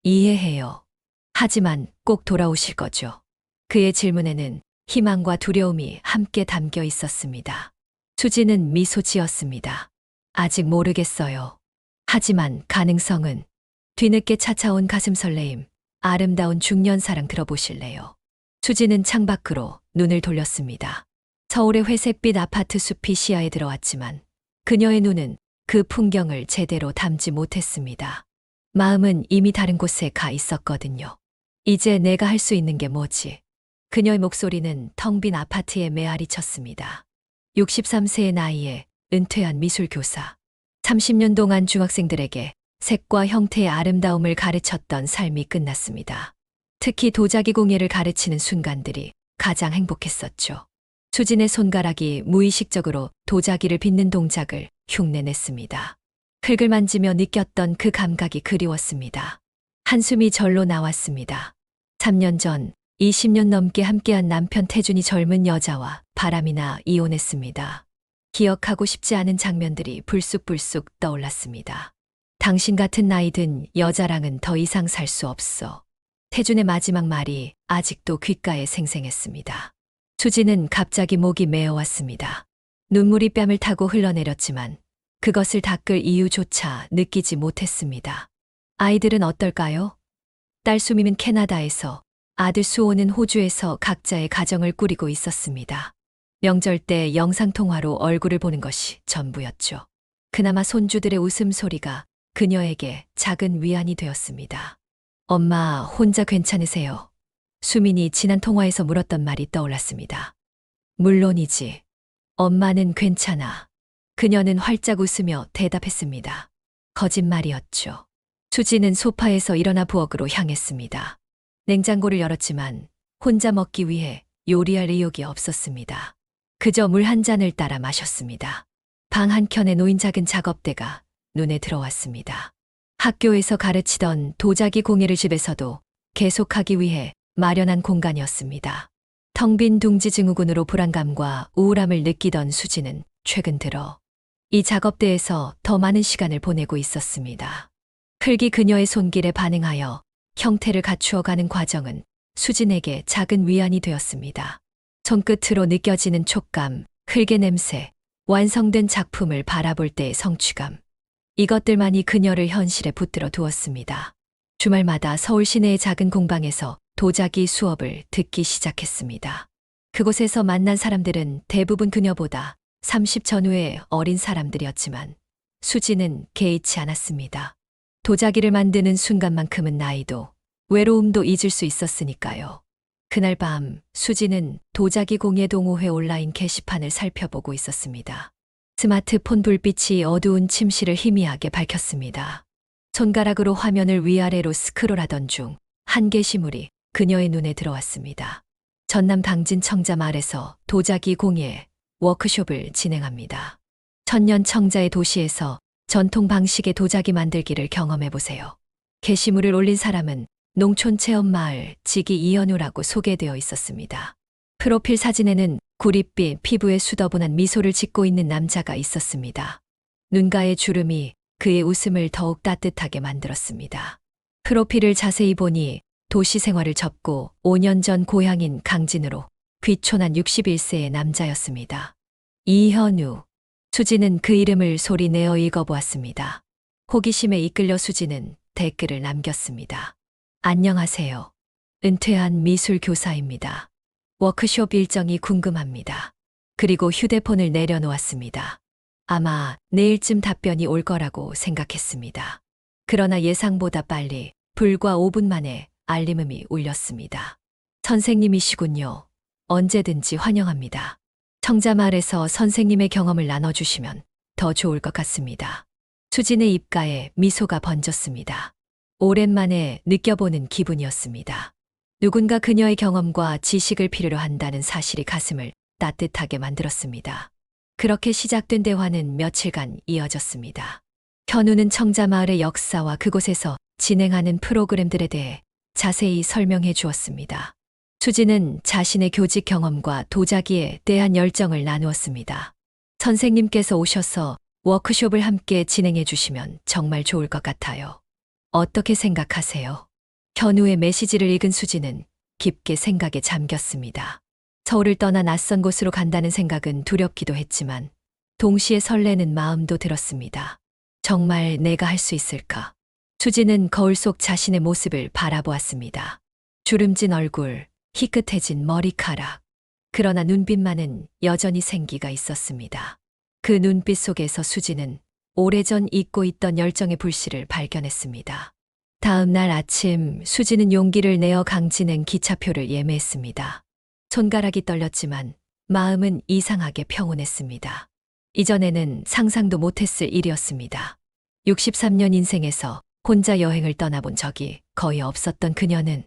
이해해요. 하지만 꼭 돌아오실 거죠. 그의 질문에는 희망과 두려움이 함께 담겨 있었습니다. 수지는 미소 지었습니다. 아직 모르겠어요. 하지만 가능성은. 뒤늦게 찾아온 가슴 설레임, 아름다운 중년 사랑 들어보실래요? 수지는 창밖으로 눈을 돌렸습니다. 서울의 회색빛 아파트 숲이 시야에 들어왔지만 그녀의 눈은 그 풍경을 제대로 담지 못했습니다. 마음은 이미 다른 곳에 가 있었거든요. 이제 내가 할 수 있는 게 뭐지? 그녀의 목소리는 텅 빈 아파트에 메아리 쳤습니다. 63세의 나이에 은퇴한 미술교사. 30년 동안 중학생들에게 색과 형태의 아름다움을 가르쳤던 삶이 끝났습니다. 특히 도자기 공예를 가르치는 순간들이 가장 행복했었죠. 수진의 손가락이 무의식적으로 도자기를 빚는 동작을 흉내냈습니다. 흙을 만지며 느꼈던 그 감각이 그리웠습니다. 한숨이 절로 나왔습니다. 3년 전 20년 넘게 함께한 남편 태준이 젊은 여자와 바람이나 이혼했습니다. 기억하고 싶지 않은 장면들이 불쑥불쑥 떠올랐습니다. 당신 같은 나이 든 여자랑은 더 이상 살 수 없어. 태준의 마지막 말이 아직도 귓가에 생생했습니다. 수지는 갑자기 목이 메어왔습니다. 눈물이 뺨을 타고 흘러내렸지만 그것을 닦을 이유조차 느끼지 못했습니다. 아이들은 어떨까요? 딸 수미는 캐나다에서, 아들 수호는 호주에서 각자의 가정을 꾸리고 있었습니다. 명절 때 영상통화로 얼굴을 보는 것이 전부였죠. 그나마 손주들의 웃음소리가 그녀에게 작은 위안이 되었습니다. 엄마, 혼자 괜찮으세요? 수민이 지난 통화에서 물었던 말이 떠올랐습니다. 물론이지. 엄마는 괜찮아. 그녀는 활짝 웃으며 대답했습니다. 거짓말이었죠. 수지는 소파에서 일어나 부엌으로 향했습니다. 냉장고를 열었지만 혼자 먹기 위해 요리할 의욕이 없었습니다. 그저 물 한 잔을 따라 마셨습니다. 방 한켠에 놓인 작은 작업대가 눈에 들어왔습니다. 학교에서 가르치던 도자기 공예를 집에서도 계속하기 위해 마련한 공간이었습니다. 텅 빈 둥지 증후군으로 불안감과 우울함을 느끼던 수지는 최근 들어 이 작업대에서 더 많은 시간을 보내고 있었습니다. 흙이 그녀의 손길에 반응하여 형태를 갖추어가는 과정은 수진에게 작은 위안이 되었습니다. 손끝으로 느껴지는 촉감, 흙의 냄새, 완성된 작품을 바라볼 때의 성취감. 이것들만이 그녀를 현실에 붙들어 두었습니다. 주말마다 서울 시내의 작은 공방에서 도자기 수업을 듣기 시작했습니다. 그곳에서 만난 사람들은 대부분 그녀보다 30 전후의 어린 사람들이었지만 수지는 개의치 않았습니다. 도자기를 만드는 순간만큼은 나이도 외로움도 잊을 수 있었으니까요. 그날 밤 수지는 도자기 공예 동호회 온라인 게시판을 살펴보고 있었습니다. 스마트폰 불빛이 어두운 침실을 희미하게 밝혔습니다. 손가락으로 화면을 위아래로 스크롤하던 중 한 게시물이 그녀의 눈에 들어왔습니다. 전남 당진 청자 마을에서 도자기 공예 워크숍을 진행합니다. 천년 청자의 도시에서 전통 방식의 도자기 만들기를 경험해보세요. 게시물을 올린 사람은 농촌체험마을 지기 이현우라고 소개되어 있었습니다. 프로필 사진에는 구릿빛 피부에 수더분한 미소를 짓고 있는 남자가 있었습니다. 눈가의 주름이 그의 웃음을 더욱 따뜻하게 만들었습니다. 프로필을 자세히 보니 도시 생활을 접고 5년 전 고향인 강진으로 귀촌한 61세의 남자였습니다. 이현우. 수지는 그 이름을 소리내어 읽어보았습니다. 호기심에 이끌려 수지는 댓글을 남겼습니다. 안녕하세요. 은퇴한 미술 교사입니다. 워크숍 일정이 궁금합니다. 그리고 휴대폰을 내려놓았습니다. 아마 내일쯤 답변이 올 거라고 생각했습니다. 그러나 예상보다 빨리 불과 5분 만에 알림음이 울렸습니다. 선생님이시군요. 언제든지 환영합니다. 청자마을에서 선생님의 경험을 나눠주시면 더 좋을 것 같습니다. 수진의 입가에 미소가 번졌습니다. 오랜만에 느껴보는 기분이었습니다. 누군가 그녀의 경험과 지식을 필요로 한다는 사실이 가슴을 따뜻하게 만들었습니다. 그렇게 시작된 대화는 며칠간 이어졌습니다. 현우는 청자마을의 역사와 그곳에서 진행하는 프로그램들에 대해 자세히 설명해 주었습니다. 수지는 자신의 교직 경험과 도자기에 대한 열정을 나누었습니다. 선생님께서 오셔서 워크숍을 함께 진행해 주시면 정말 좋을 것 같아요. 어떻게 생각하세요? 현우의 메시지를 읽은 수지는 깊게 생각에 잠겼습니다. 서울을 떠나 낯선 곳으로 간다는 생각은 두렵기도 했지만 동시에 설레는 마음도 들었습니다. 정말 내가 할 수 있을까? 수지는 거울 속 자신의 모습을 바라보았습니다. 주름진 얼굴, 희끗해진 머리카락. 그러나 눈빛만은 여전히 생기가 있었습니다. 그 눈빛 속에서 수지는 오래전 잊고 있던 열정의 불씨를 발견했습니다. 다음 날 아침 수지는 용기를 내어 강진행 기차표를 예매했습니다. 손가락이 떨렸지만 마음은 이상하게 평온했습니다. 이전에는 상상도 못했을 일이었습니다. 63년 인생에서 혼자 여행을 떠나본 적이 거의 없었던 그녀는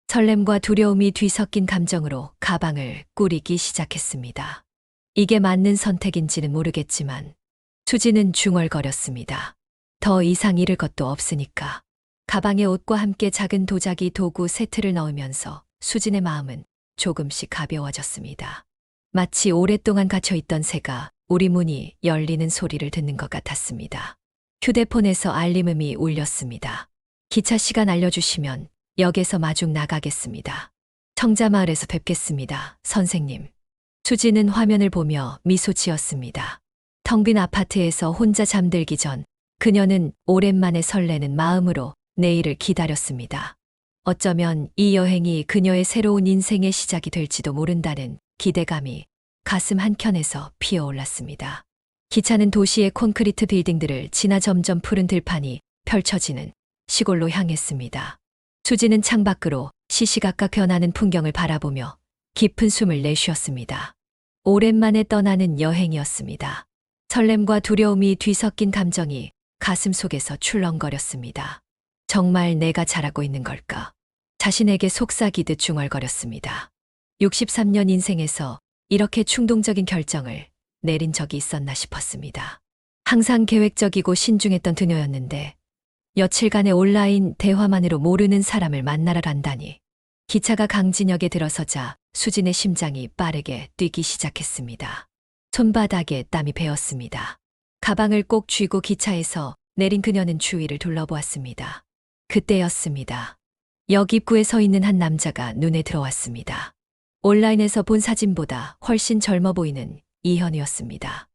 설렘과 두려움이 뒤섞인 감정으로 가방을 꾸리기 시작했습니다. 이게 맞는 선택인지는 모르겠지만 수지는 중얼거렸습니다. 더 이상 잃을 것도 없으니까. 가방에 옷과 함께 작은 도자기 도구 세트를 넣으면서 수진의 마음은 조금씩 가벼워졌습니다. 마치 오랫동안 갇혀있던 새가 우리 문이 열리는 소리를 듣는 것 같았습니다. 휴대폰에서 알림음이 울렸습니다. 기차 시간 알려주시면 역에서 마중 나가겠습니다. 청자마을에서 뵙겠습니다, 선생님. 수지는 화면을 보며 미소 지었습니다. 텅 빈 아파트에서 혼자 잠들기 전 그녀는 오랜만에 설레는 마음으로 내일을 기다렸습니다. 어쩌면 이 여행이 그녀의 새로운 인생의 시작이 될지도 모른다는 기대감이 가슴 한켠에서 피어올랐습니다. 기차는 도시의 콘크리트 빌딩들을 지나 점점 푸른 들판이 펼쳐지는 시골로 향했습니다. 수지는 창밖으로 시시각각 변하는 풍경을 바라보며 깊은 숨을 내쉬었습니다. 오랜만에 떠나는 여행이었습니다. 설렘과 두려움이 뒤섞인 감정이 가슴 속에서 출렁거렸습니다. 정말 내가 잘하고 있는 걸까? 자신에게 속삭이듯 중얼거렸습니다. 63년 인생에서 이렇게 충동적인 결정을 내린 적이 있었나 싶었습니다. 항상 계획적이고 신중했던 그녀였는데 며칠간의 온라인 대화만으로 모르는 사람을 만나러 간다니. 기차가 강진역에 들어서자 수진의 심장이 빠르게 뛰기 시작했습니다. 손바닥에 땀이 배었습니다. 가방을 꼭 쥐고 기차에서 내린 그녀는 주위를 둘러보았습니다. 그때였습니다. 역 입구에 서 있는 한 남자가 눈에 들어왔습니다. 온라인에서 본 사진보다 훨씬 젊어 보이는 이현우였습니다.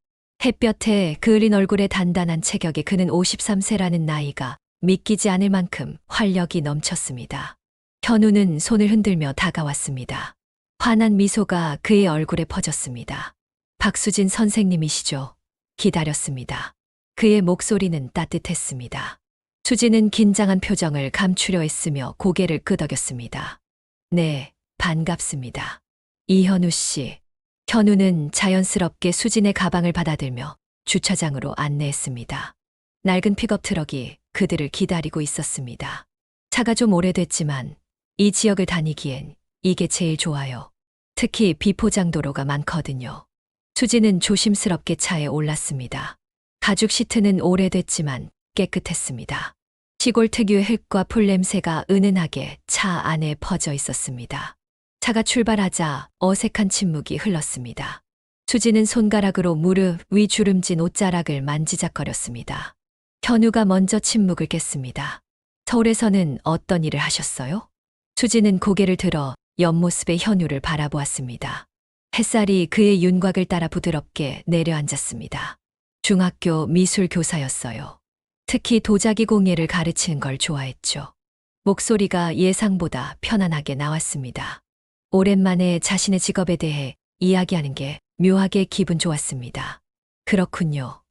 햇볕에 그을린 얼굴에 단단한 체격에 그는 53세라는 나이가 믿기지 않을 만큼 활력이 넘쳤습니다. 현우는 손을 흔들며 다가왔습니다. 환한 미소가 그의 얼굴에 퍼졌습니다. 박수진 선생님이시죠? 기다렸습니다. 그의 목소리는 따뜻했습니다. 수지는 긴장한 표정을 감추려 했으며 고개를 끄덕였습니다. 네, 반갑습니다. 이현우 씨. 현우는 자연스럽게 수진의 가방을 받아들며 주차장으로 안내했습니다. 낡은 픽업 트럭이 그들을 기다리고 있었습니다. 차가 좀 오래됐지만 이 지역을 다니기엔 이게 제일 좋아요. 특히 비포장 도로가 많거든요. 수지는 조심스럽게 차에 올랐습니다. 가죽 시트는 오래됐지만 깨끗했습니다. 시골 특유의 흙과 풀 냄새가 은은하게 차 안에 퍼져 있었습니다. 차가 출발하자 어색한 침묵이 흘렀습니다. 수지는 손가락으로 무릎 위 주름진 옷자락을 만지작거렸습니다. 현우가 먼저 침묵을 깼습니다. 서울에서는 어떤 일을 하셨어요? 수지는 고개를 들어 옆모습의 현우를 바라보았습니다. 햇살이 그의 윤곽을 따라 부드럽게 내려앉았습니다. 중학교 미술 교사였어요. 특히 도자기 공예를 가르치는 걸 좋아했죠. 목소리가 예상보다 편안하게 나왔습니다. 오랜만에 자신의 직업에 대해 이야기하는 게 묘하게 기분 좋았습니다. 그렇군요.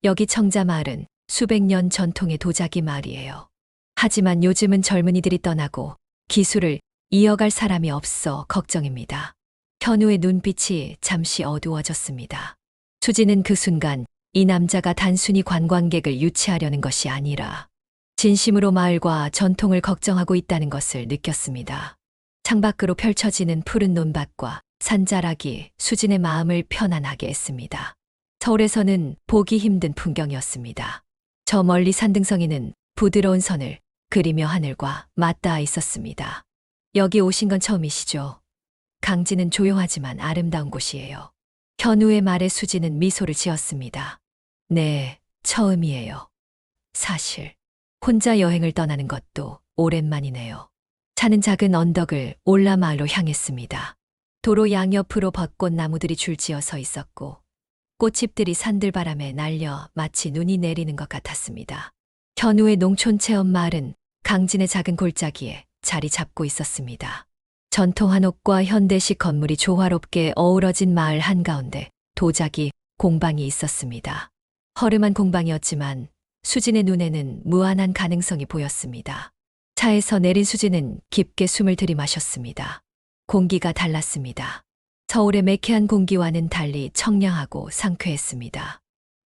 여기 청자마을은 수백 년 전통의 도자기 마을이에요. 하지만 요즘은 젊은이들이 떠나고 기술을 이어갈 사람이 없어 걱정입니다. 현우의 눈빛이 잠시 어두워졌습니다. 수지는 그 순간 이 남자가 단순히 관광객을 유치하려는 것이 아니라 진심으로 마을과 전통을 걱정하고 있다는 것을 느꼈습니다. 창밖으로 펼쳐지는 푸른 논밭과 산자락이 수진의 마음을 편안하게 했습니다. 서울에서는 보기 힘든 풍경이었습니다. 저 멀리 산등성이는 부드러운 선을 그리며 하늘과 맞닿아 있었습니다. 여기 오신 건 처음이시죠? 강진은 조용하지만 아름다운 곳이에요. 현우의 말에 수지는 미소를 지었습니다. 네, 처음이에요. 사실 혼자 여행을 떠나는 것도 오랜만이네요. 차는 작은 언덕을 올라 마을로 향했습니다. 도로 양옆으로 벚꽃 나무들이 줄지어 서 있었고 꽃잎들이 산들바람에 날려 마치 눈이 내리는 것 같았습니다. 현우의 농촌 체험 마을은 강진의 작은 골짜기에 자리 잡고 있었습니다. 전통 한옥과 현대식 건물이 조화롭게 어우러진 마을 한가운데 도자기 공방이 있었습니다. 허름한 공방이었지만 수진의 눈에는 무한한 가능성이 보였습니다. 차에서 내린 수진은 깊게 숨을 들이마셨습니다. 공기가 달랐습니다. 서울의 매캐한 공기와는 달리 청량하고 상쾌했습니다.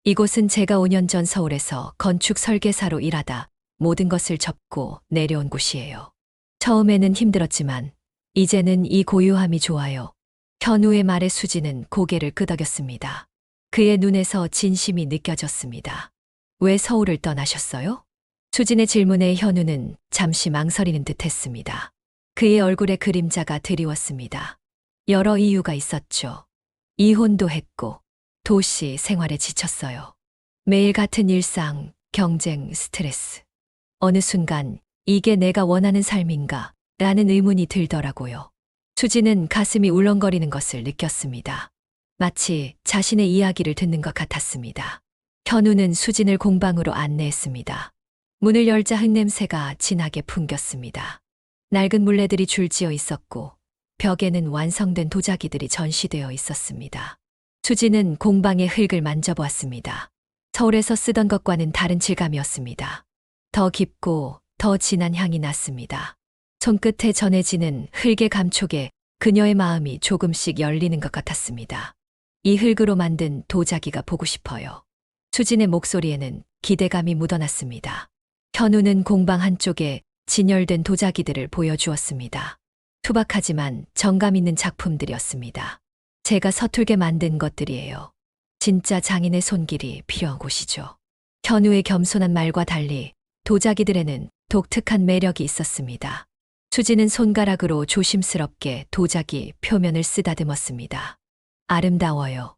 이곳은 제가 5년 전 서울에서 건축 설계사로 일하다 모든 것을 접고 내려온 곳이에요. 처음에는 힘들었지만 이제는 이 고요함이 좋아요. 현우의 말에 수지는 고개를 끄덕였습니다. 그의 눈에서 진심이 느껴졌습니다. 왜 서울을 떠나셨어요? 수진의 질문에 현우는 잠시 망설이는 듯 했습니다. 그의 얼굴에 그림자가 드리웠습니다. 여러 이유가 있었죠. 이혼도 했고 도시 생활에 지쳤어요. 매일 같은 일상, 경쟁, 스트레스. 어느 순간 이게 내가 원하는 삶인가? 라는 의문이 들더라고요. 수지는 가슴이 울렁거리는 것을 느꼈습니다. 마치 자신의 이야기를 듣는 것 같았습니다. 현우는 수진을 공방으로 안내했습니다. 문을 열자 흙냄새가 진하게 풍겼습니다. 낡은 물레들이 줄지어 있었고 벽에는 완성된 도자기들이 전시되어 있었습니다. 수지는 공방의 흙을 만져보았습니다. 서울에서 쓰던 것과는 다른 질감이었습니다. 더 깊고 더 진한 향이 났습니다. 손끝에 전해지는 흙의 감촉에 그녀의 마음이 조금씩 열리는 것 같았습니다. 이 흙으로 만든 도자기가 보고 싶어요. 수진의 목소리에는 기대감이 묻어났습니다. 현우는 공방 한쪽에 진열된 도자기들을 보여주었습니다. 투박하지만 정감 있는 작품들이었습니다. 제가 서툴게 만든 것들이에요. 진짜 장인의 손길이 필요한 곳이죠. 현우의 겸손한 말과 달리 도자기들에는 독특한 매력이 있었습니다. 수지는 손가락으로 조심스럽게 도자기 표면을 쓰다듬었습니다. 아름다워요.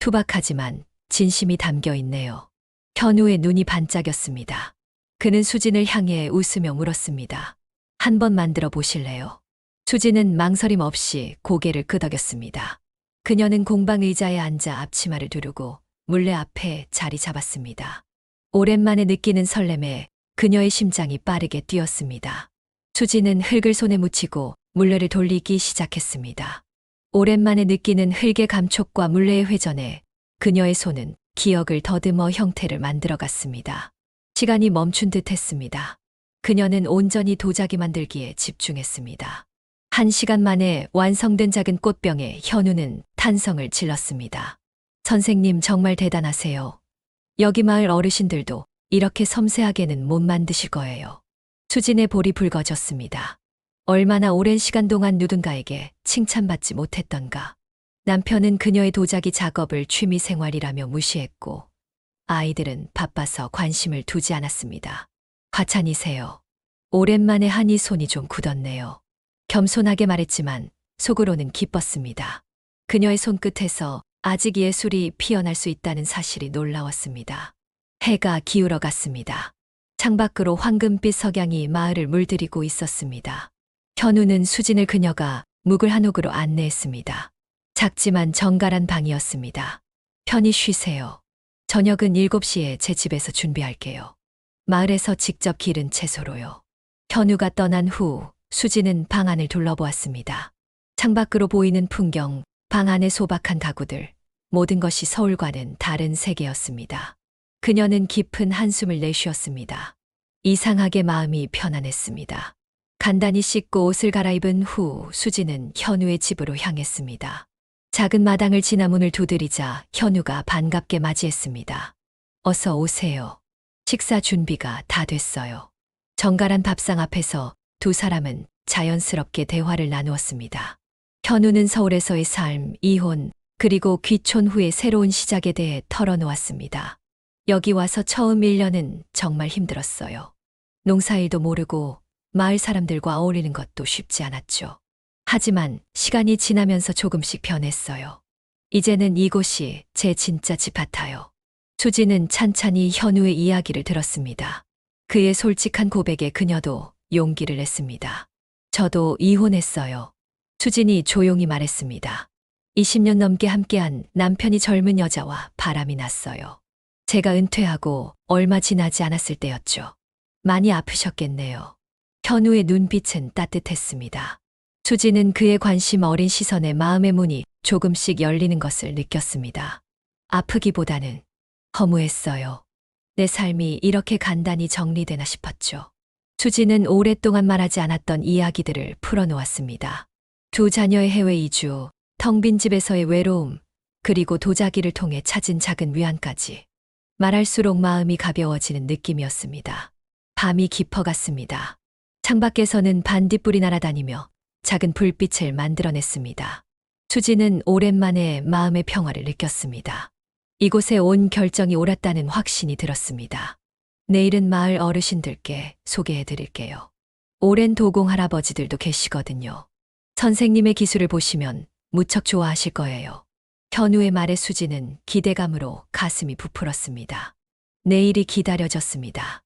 투박하지만 진심이 담겨 있네요. 현우의 눈이 반짝였습니다. 그는 수진을 향해 웃으며 물었습니다. 한번 만들어 보실래요? 수진은 망설임 없이 고개를 끄덕였습니다. 그녀는 공방 의자에 앉아 앞치마를 두르고 물레 앞에 자리 잡았습니다. 오랜만에 느끼는 설렘에 그녀의 심장이 빠르게 뛰었습니다. 수지는 흙을 손에 묻히고 물레를 돌리기 시작했습니다. 오랜만에 느끼는 흙의 감촉과 물레의 회전에 그녀의 손은 기억을 더듬어 형태를 만들어갔습니다. 시간이 멈춘 듯 했습니다. 그녀는 온전히 도자기 만들기에 집중했습니다. 1시간 만에 완성된 작은 꽃병에 현우는 탄성을 질렀습니다. 선생님 정말 대단하세요. 여기 마을 어르신들도 이렇게 섬세하게는 못 만드실 거예요. 수진의 볼이 붉어졌습니다. 얼마나 오랜 시간 동안 누군가에게 칭찬받지 못했던가. 남편은 그녀의 도자기 작업을 취미 생활이라며 무시했고 아이들은 바빠서 관심을 두지 않았습니다. 과찬이세요. 오랜만에 하니 손이 좀 굳었네요. 겸손하게 말했지만 속으로는 기뻤습니다. 그녀의 손끝에서 아직 예술이 피어날 수 있다는 사실이 놀라웠습니다. 해가 기울어 갔습니다. 창밖으로 황금빛 석양이 마을을 물들이고 있었습니다. 현우는 수진을 그녀가 묵을 한옥으로 안내했습니다. 작지만 정갈한 방이었습니다. 편히 쉬세요. 저녁은 7시에 제 집에서 준비할게요. 마을에서 직접 기른 채소로요. 현우가 떠난 후 수지는 방 안을 둘러보았습니다. 창밖으로 보이는 풍경, 방 안의 소박한 가구들, 모든 것이 서울과는 다른 세계였습니다. 그녀는 깊은 한숨을 내쉬었습니다. 이상하게 마음이 편안했습니다. 간단히 씻고 옷을 갈아입은 후 수지는 현우의 집으로 향했습니다. 작은 마당을 지나 문을 두드리자 현우가 반갑게 맞이했습니다. 어서 오세요. 식사 준비가 다 됐어요. 정갈한 밥상 앞에서 두 사람은 자연스럽게 대화를 나누었습니다. 현우는 서울에서의 삶, 이혼, 그리고 귀촌 후의 새로운 시작에 대해 털어놓았습니다. 여기 와서 처음 1년은 정말 힘들었어요. 농사일도 모르고 마을 사람들과 어울리는 것도 쉽지 않았죠. 하지만 시간이 지나면서 조금씩 변했어요. 이제는 이곳이 제 진짜 집 같아요. 수지는 찬찬히 현우의 이야기를 들었습니다. 그의 솔직한 고백에 그녀도 용기를 냈습니다. 저도 이혼했어요. 수진이 조용히 말했습니다. 20년 넘게 함께한 남편이 젊은 여자와 바람이 났어요. 제가 은퇴하고 얼마 지나지 않았을 때였죠. 많이 아프셨겠네요. 현우의 눈빛은 따뜻했습니다. 수지는 그의 관심 어린 시선에 마음의 문이 조금씩 열리는 것을 느꼈습니다. 아프기보다는 허무했어요. 내 삶이 이렇게 간단히 정리되나 싶었죠. 수지는 오랫동안 말하지 않았던 이야기들을 풀어놓았습니다. 두 자녀의 해외 이주, 텅 빈 집에서의 외로움, 그리고 도자기를 통해 찾은 작은 위안까지. 말할수록 마음이 가벼워지는 느낌이었습니다. 밤이 깊어갔습니다. 창밖에서는 반딧불이 날아다니며 작은 불빛을 만들어냈습니다. 수지는 오랜만에 마음의 평화를 느꼈습니다. 이곳에 온 결정이 옳았다는 확신이 들었습니다. 내일은 마을 어르신들께 소개해 드릴게요. 오랜 도공 할아버지들도 계시거든요. 선생님의 기술을 보시면 무척 좋아하실 거예요. 현우의 말에 수지는 기대감으로 가슴이 부풀었습니다. 내일이 기다려졌습니다.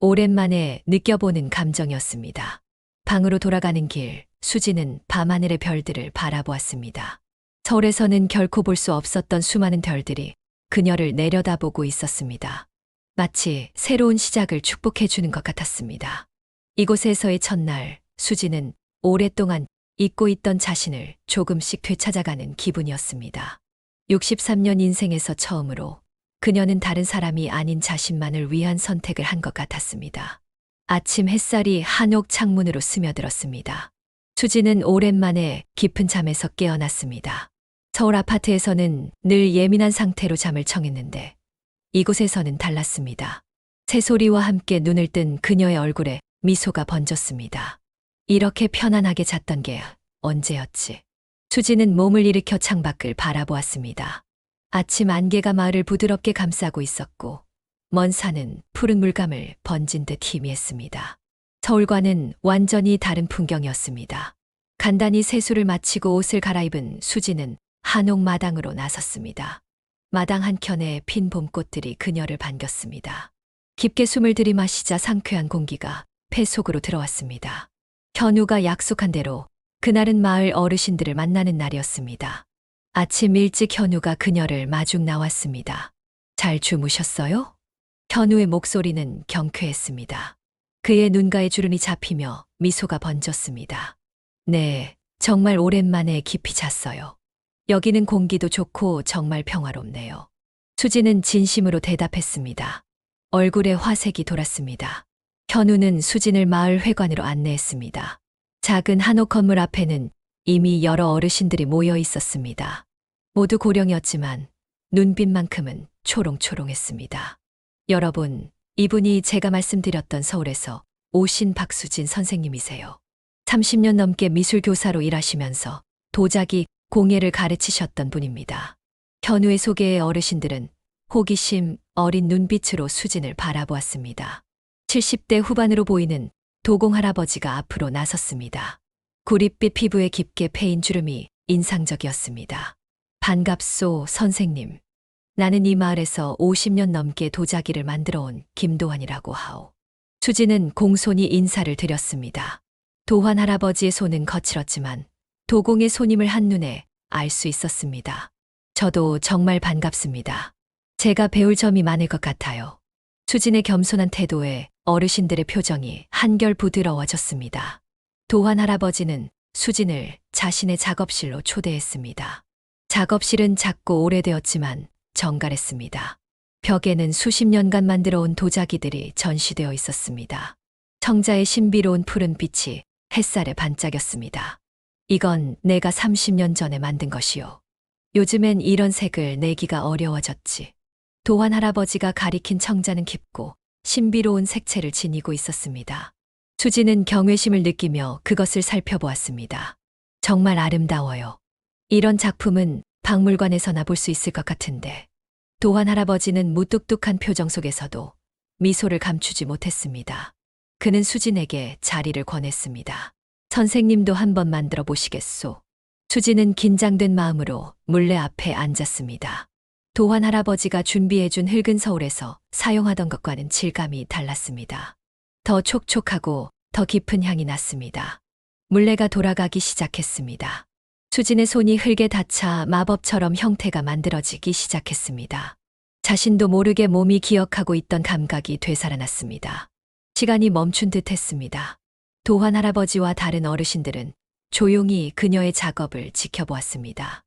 오랜만에 느껴보는 감정이었습니다. 방으로 돌아가는 길, 수지는 밤하늘의 별들을 바라보았습니다. 서울에서는 결코 볼 수 없었던 수많은 별들이 그녀를 내려다보고 있었습니다. 마치 새로운 시작을 축복해 주는 것 같았습니다. 이곳에서의 첫날, 수지는 오랫동안 잊고 있던 자신을 조금씩 되찾아가는 기분이었습니다. 63년 인생에서 처음으로 그녀는 다른 사람이 아닌 자신만을 위한 선택을 한 것 같았습니다. 아침 햇살이 한옥 창문으로 스며들었습니다. 수지는 오랜만에 깊은 잠에서 깨어났습니다. 서울 아파트에서는 늘 예민한 상태로 잠을 청했는데 이곳에서는 달랐습니다. 새소리와 함께 눈을 뜬 그녀의 얼굴에 미소가 번졌습니다. 이렇게 편안하게 잤던 게 언제였지? 수지는 몸을 일으켜 창밖을 바라보았습니다. 아침 안개가 마을을 부드럽게 감싸고 있었고 먼 산은 푸른 물감을 번진 듯 희미했습니다. 서울과는 완전히 다른 풍경이었습니다. 간단히 세수를 마치고 옷을 갈아입은 수지는 한옥 마당으로 나섰습니다. 마당 한켠에 핀 봄꽃들이 그녀를 반겼습니다. 깊게 숨을 들이마시자 상쾌한 공기가 폐 속으로 들어왔습니다. 현우가 약속한 대로 그날은 마을 어르신들을 만나는 날이었습니다. 아침 일찍 현우가 그녀를 마중 나왔습니다. 잘 주무셨어요? 현우의 목소리는 경쾌했습니다. 그의 눈가에 주름이 잡히며 미소가 번졌습니다. 네, 정말 오랜만에 깊이 잤어요. 여기는 공기도 좋고 정말 평화롭네요. 수지는 진심으로 대답했습니다. 얼굴에 화색이 돌았습니다. 현우는 수진을 마을 회관으로 안내했습니다. 작은 한옥 건물 앞에는 이미 여러 어르신들이 모여 있었습니다. 모두 고령이었지만 눈빛만큼은 초롱초롱했습니다. 여러분, 이분이 제가 말씀드렸던 서울에서 오신 박수진 선생님이세요. 30년 넘게 미술교사로 일하시면서 도자기, 공예를 가르치셨던 분입니다. 현우의 소개에 어르신들은 호기심 어린 눈빛으로 수진을 바라보았습니다. 70대 후반으로 보이는 도공 할아버지가 앞으로 나섰습니다. 구릿빛 피부에 깊게 패인 주름이 인상적이었습니다. 반갑소, 선생님. 나는 이 마을에서 50년 넘게 도자기를 만들어 온 김도환이라고 하오. 수지는 공손히 인사를 드렸습니다. 도환 할아버지의 손은 거칠었지만 도공의 손님을 한눈에 알 수 있었습니다. 저도 정말 반갑습니다. 제가 배울 점이 많을 것 같아요. 수진의 겸손한 태도에 어르신들의 표정이 한결 부드러워졌습니다. 도환 할아버지는 수진을 자신의 작업실로 초대했습니다. 작업실은 작고 오래되었지만 정갈했습니다. 벽에는 수십 년간 만들어 온 도자기들이 전시되어 있었습니다. 청자의 신비로운 푸른 빛이 햇살에 반짝였습니다. 이건 내가 30년 전에 만든 것이요. 요즘엔 이런 색을 내기가 어려워졌지. 도환 할아버지가 가리킨 청자는 깊고 신비로운 색채를 지니고 있었습니다. 수지는 경외심을 느끼며 그것을 살펴보았습니다. 정말 아름다워요. 이런 작품은 박물관에서나 볼 수 있을 것 같은데. 도환 할아버지는 무뚝뚝한 표정 속에서도 미소를 감추지 못했습니다. 그는 수진에게 자리를 권했습니다. 선생님도 한번 만들어 보시겠소. 수지는 긴장된 마음으로 물레 앞에 앉았습니다. 도환 할아버지가 준비해준 흙은 서울에서 사용하던 것과는 질감이 달랐습니다. 더 촉촉하고 더 깊은 향이 났습니다. 물레가 돌아가기 시작했습니다. 수진의 손이 흙에 닿자 마법처럼 형태가 만들어지기 시작했습니다. 자신도 모르게 몸이 기억하고 있던 감각이 되살아났습니다. 시간이 멈춘 듯 했습니다. 도환 할아버지와 다른 어르신들은 조용히 그녀의 작업을 지켜보았습니다.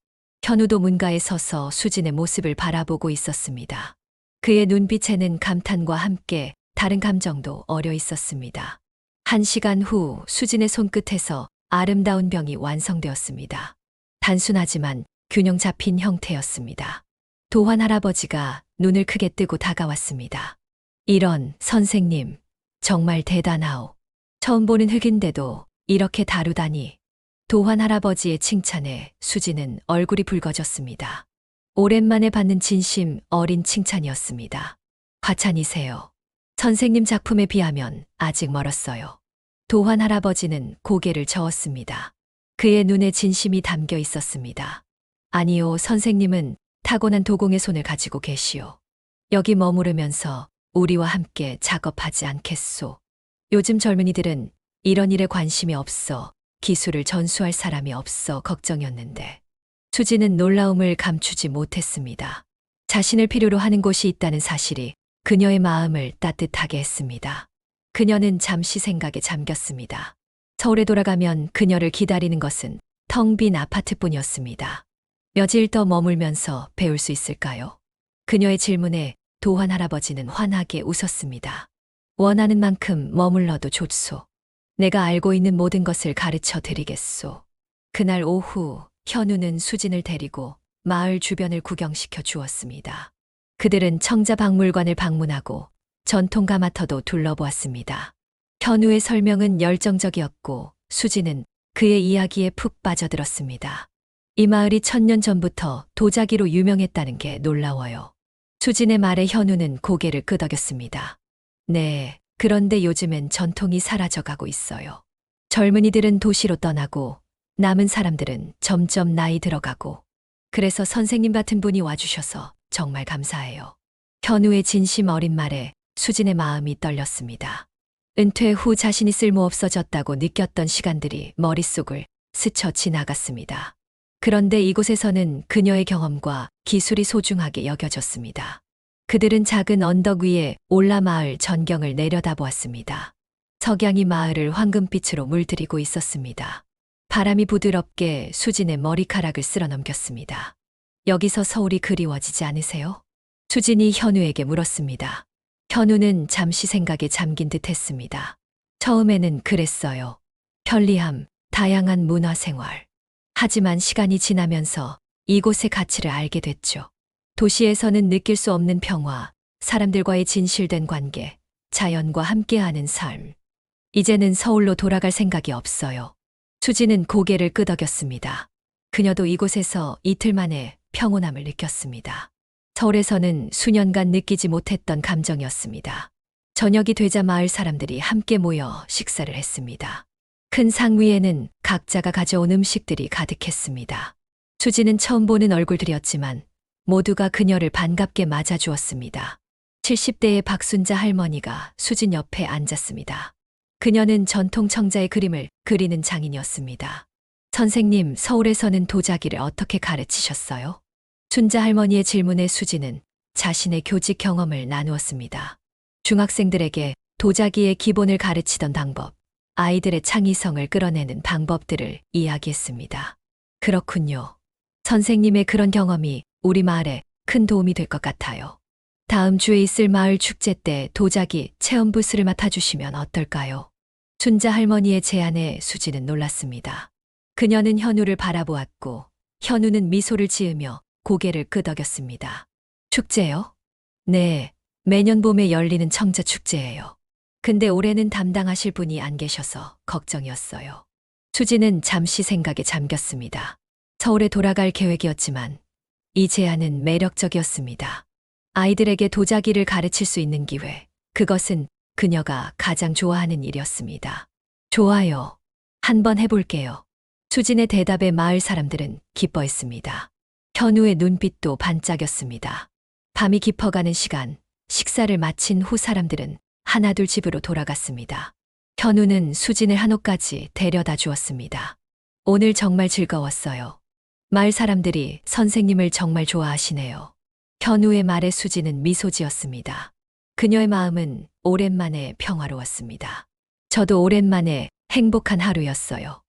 현우도 문가에 서서 수진의 모습을 바라보고 있었습니다. 그의 눈빛에는 감탄과 함께 다른 감정도 어려 있었습니다. 1시간 후 수진의 손끝에서 아름다운 병이 완성되었습니다. 단순하지만 균형 잡힌 형태였습니다. 도환 할아버지가 눈을 크게 뜨고 다가왔습니다. 이런 선생님, 정말 대단하오. 처음 보는 흙인데도 이렇게 다루다니. 도환 할아버지의 칭찬에 수진은 얼굴이 붉어졌습니다. 오랜만에 받는 진심 어린 칭찬이었습니다. 과찬이세요. 선생님 작품에 비하면 아직 멀었어요. 도환 할아버지는 고개를 저었습니다. 그의 눈에 진심이 담겨 있었습니다. 아니요, 선생님은 타고난 도공의 손을 가지고 계시오. 여기 머무르면서 우리와 함께 작업하지 않겠소. 요즘 젊은이들은 이런 일에 관심이 없어 기술을 전수할 사람이 없어 걱정이었는데 수지는 놀라움을 감추지 못했습니다. 자신을 필요로 하는 곳이 있다는 사실이 그녀의 마음을 따뜻하게 했습니다. 그녀는 잠시 생각에 잠겼습니다. 서울에 돌아가면 그녀를 기다리는 것은 텅 빈 아파트뿐이었습니다. 며칠 더 머물면서 배울 수 있을까요? 그녀의 질문에 도환 할아버지는 환하게 웃었습니다. 원하는 만큼 머물러도 좋소. 내가 알고 있는 모든 것을 가르쳐 드리겠소. 그날 오후 현우는 수진을 데리고 마을 주변을 구경시켜 주었습니다. 그들은 청자박물관을 방문하고 전통 가마터도 둘러보았습니다. 현우의 설명은 열정적이었고 수진은 그의 이야기에 푹 빠져들었습니다. 이 마을이 1000년 전부터 도자기로 유명했다는 게 놀라워요. 수진의 말에 현우는 고개를 끄덕였습니다. 네, 그런데 요즘엔 전통이 사라져가고 있어요. 젊은이들은 도시로 떠나고 남은 사람들은 점점 나이 들어가고 그래서 선생님 같은 분이 와주셔서 정말 감사해요. 현우의 진심 어린 말에 수진의 마음이 떨렸습니다. 은퇴 후 자신이 쓸모없어졌다고 느꼈던 시간들이 머릿속을 스쳐 지나갔습니다. 그런데 이곳에서는 그녀의 경험과 기술이 소중하게 여겨졌습니다. 그들은 작은 언덕 위에 올라 마을 전경을 내려다보았습니다. 석양이 마을을 황금빛으로 물들이고 있었습니다. 바람이 부드럽게 수진의 머리카락을 쓸어넘겼습니다. 여기서 서울이 그리워지지 않으세요? 수진이 현우에게 물었습니다. 현우는 잠시 생각에 잠긴 듯 했습니다. 처음에는 그랬어요. 편리함, 다양한 문화생활. 하지만 시간이 지나면서 이곳의 가치를 알게 됐죠. 도시에서는 느낄 수 없는 평화, 사람들과의 진실된 관계, 자연과 함께하는 삶. 이제는 서울로 돌아갈 생각이 없어요. 수지는 고개를 끄덕였습니다. 그녀도 이곳에서 이틀 만에 평온함을 느꼈습니다. 서울에서는 수년간 느끼지 못했던 감정이었습니다. 저녁이 되자 마을 사람들이 함께 모여 식사를 했습니다. 큰 상 위에는 각자가 가져온 음식들이 가득했습니다. 수지는 처음 보는 얼굴들이었지만 모두가 그녀를 반갑게 맞아주었습니다. 70대의 박순자 할머니가 수진 옆에 앉았습니다. 그녀는 전통 청자의 그림을 그리는 장인이었습니다. 선생님, 서울에서는 도자기를 어떻게 가르치셨어요? 순자 할머니의 질문에 수지는 자신의 교직 경험을 나누었습니다. 중학생들에게 도자기의 기본을 가르치던 방법, 아이들의 창의성을 끌어내는 방법들을 이야기했습니다. 그렇군요. 선생님의 그런 경험이 우리 마을에 큰 도움이 될 것 같아요. 다음 주에 있을 마을 축제 때 도자기 체험 부스를 맡아주시면 어떨까요? 순자 할머니의 제안에 수지는 놀랐습니다. 그녀는 현우를 바라보았고 현우는 미소를 지으며 고개를 끄덕였습니다. 축제요? 네, 매년 봄에 열리는 청자 축제예요. 근데 올해는 담당하실 분이 안 계셔서 걱정이었어요. 수지는 잠시 생각에 잠겼습니다. 서울에 돌아갈 계획이었지만 이 제안은 매력적이었습니다. 아이들에게 도자기를 가르칠 수 있는 기회, 그것은 그녀가 가장 좋아하는 일이었습니다. 좋아요. 한번 해볼게요. 수진의 대답에 마을 사람들은 기뻐했습니다. 현우의 눈빛도 반짝였습니다. 밤이 깊어가는 시간, 식사를 마친 후 사람들은 하나둘 집으로 돌아갔습니다. 현우는 수진을 한옥까지 데려다 주었습니다. 오늘 정말 즐거웠어요. 마을 사람들이 선생님을 정말 좋아하시네요. 현우의 말에 수진은 미소 지었습니다. 그녀의 마음은 오랜만에 평화로웠습니다. 저도 오랜만에 행복한 하루였어요.